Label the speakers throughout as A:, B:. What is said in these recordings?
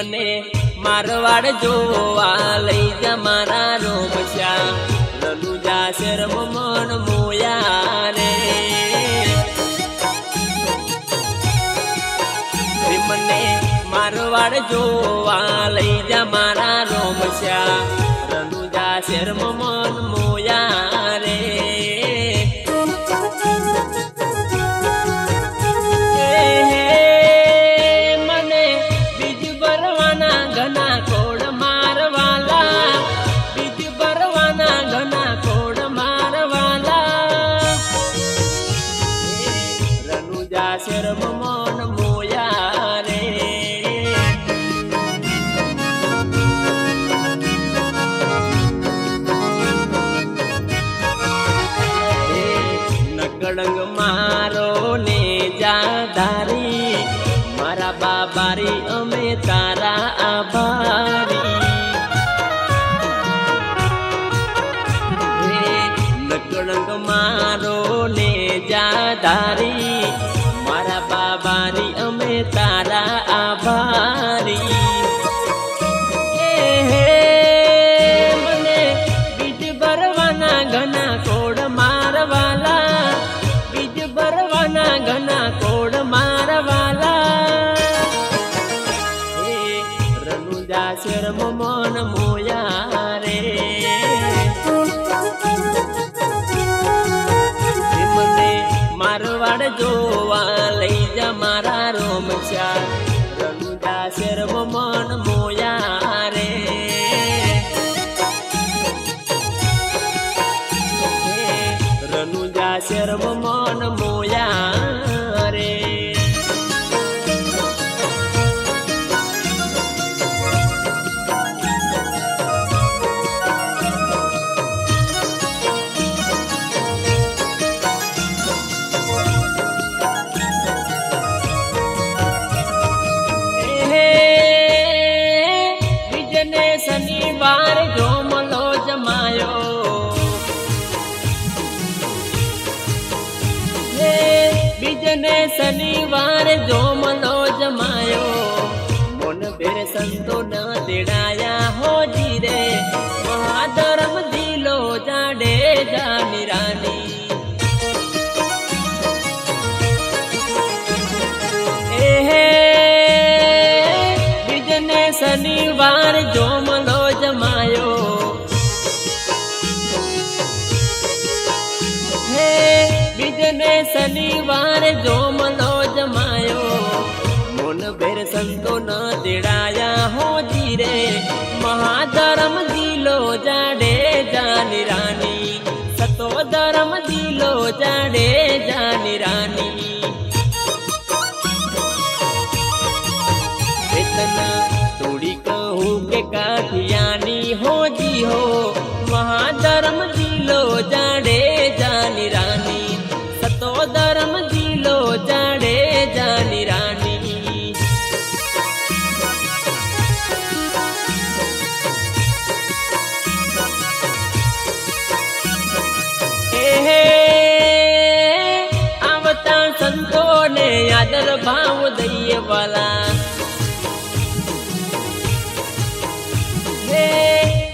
A: મને મારવાડ જોવા લઈ જા મારા રોમશા રનુજા શરમ મન મોયા રે મને મારવાડ જોવા લઈ જા મારા રોમશા રનુજા શરમ મન મોયા રે શરમ મન મોયા રે નકળંગ મારો ને જાધારી મારા બાબારી અમે તારા આભારી નકળંગ મારો ને જાધારી મારા બાબારી અમે તારા આભારી મને બીજ ભરવાના ઘણા કોડ મારવાલા બીજ ભરવાના ઘણા કોડ મારવાલા રનુજા શરમ મન મોયા રે મારવાડ જોવા લઈ જા મારા રોમશા રનુજા શરમ મન મોયા રે રનુજા શરમ મન મોયા રે શનિવાર જોમલો જમાયો બીજને શનિવાર જોમલો જમાયો મોન ભેર સંતો ન તેડાયા હોજી રે મહાધર્મ દિલો જાડે જાની રાની બીજને શનિવાર જોમલો જમાયો બીજને શનિવાર જોમલો જમાયો મોન ભેર સંતો ન તેડાયા હોજી રે મહાધર્મ દિલો જાડે જાની રાની સતો ધર્મ દિલો જાડે જાની રાની થોડી કહું કે કાઠિયાની હોજી હો મહાધર્મ દિલો જાડે જાની રાની સતો ધર્મ દિલો જાડે જાની રાની આવતા સંતોને આદર ભાવ દઈએ વાલા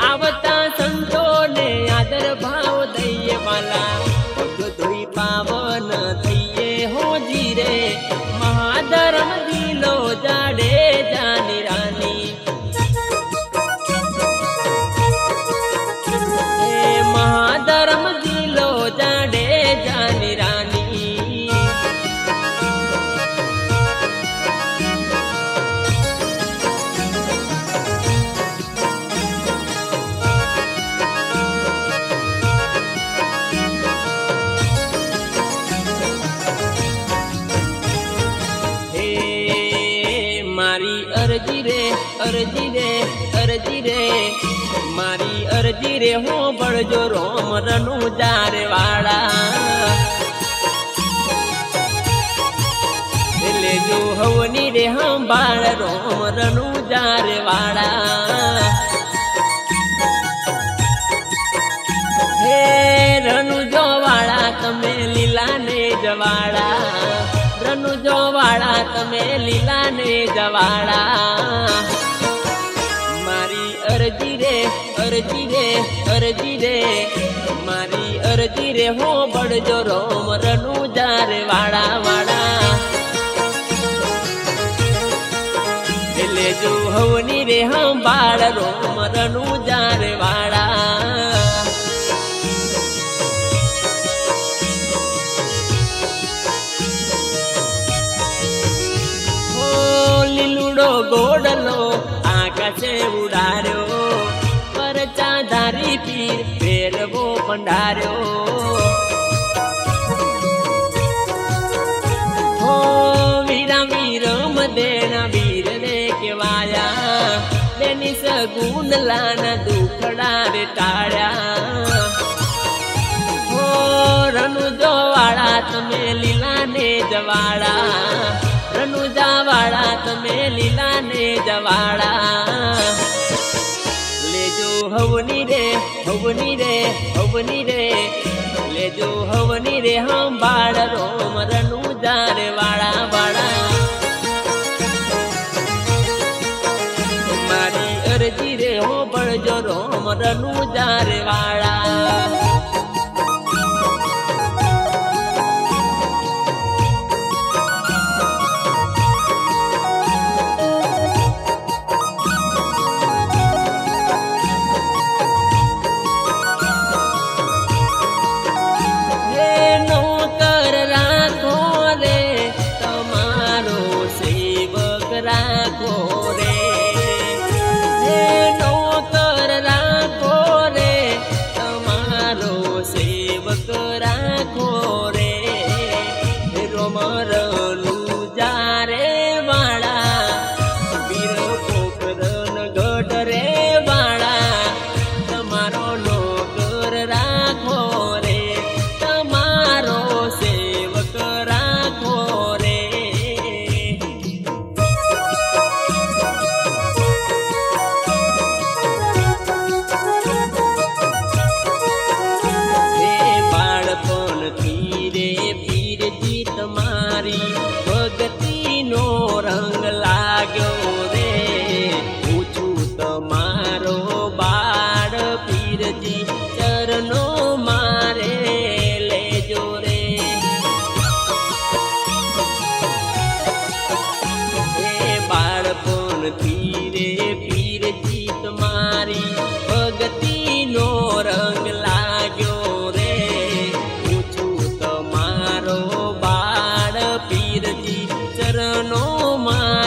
A: આવતા સંતોને આદર ભાવ દઈએ વાલા પગ ધોઈ પાવન થઈએ હોજી રે મહાધર્મ દિલો જાડે જાની રાની મહાધર્મ દિલો જાડે જાની રાની મારી અરજી રે અરજી રે અરજી રે મારી અરજી રે હો બળજો રોમ રનુજા રે વાળા લેજો હવની રે સંભાળ રોમ રનુજા રે વાળા હે રનુજો વાળા તમે લીલા ને જવાળા રનુજો વાળા તમે લીલા ને જવાળા અરજી રે મારી અરજી રે હો બળજો રોમ રણુજા રે વાળા વાળા લેજો હવની રે હંભાળ રોમ રણુજા રે વાળા લીલુડો ગોડલો આકાશે ઉડાર્યો પરચા ધારી પીર ફેરવો ભંડાર્યો હો વીરા વીરમ દેના વીર રે કેવાયા બેની સગુન લાના દુખડા રે ટાળ્યા હો રણુજો વાળા તમે લીલા ને જવાળા રણુજા વાળા તમે લીલા ને જવાળા લેજો હવની રે લેજો હવની રે હંભાળ રોમ રણુજા રે વાળા વાળા મારી અરજી રે હો બળજો રોમ રણુજા રે વાળા રાખો રે નોકર રાખો રે તમારો સેવક રાખો રે રોમરનું જારે વાળા વીર પોકરન ગઢ રે વાળા તમારો નોકર રાખો રે તમારો સેવક રાખો રે તમારી ભક્તિનો રંગ લાગ્યો રે પૂછું તમારો બાળ પીરજી ચરનો મારે લેજો રે હે બાળપણથી રે પીરજી તમારી ભક્તિનો રંગ લાગ્યો રે પીરજી ચરનો માં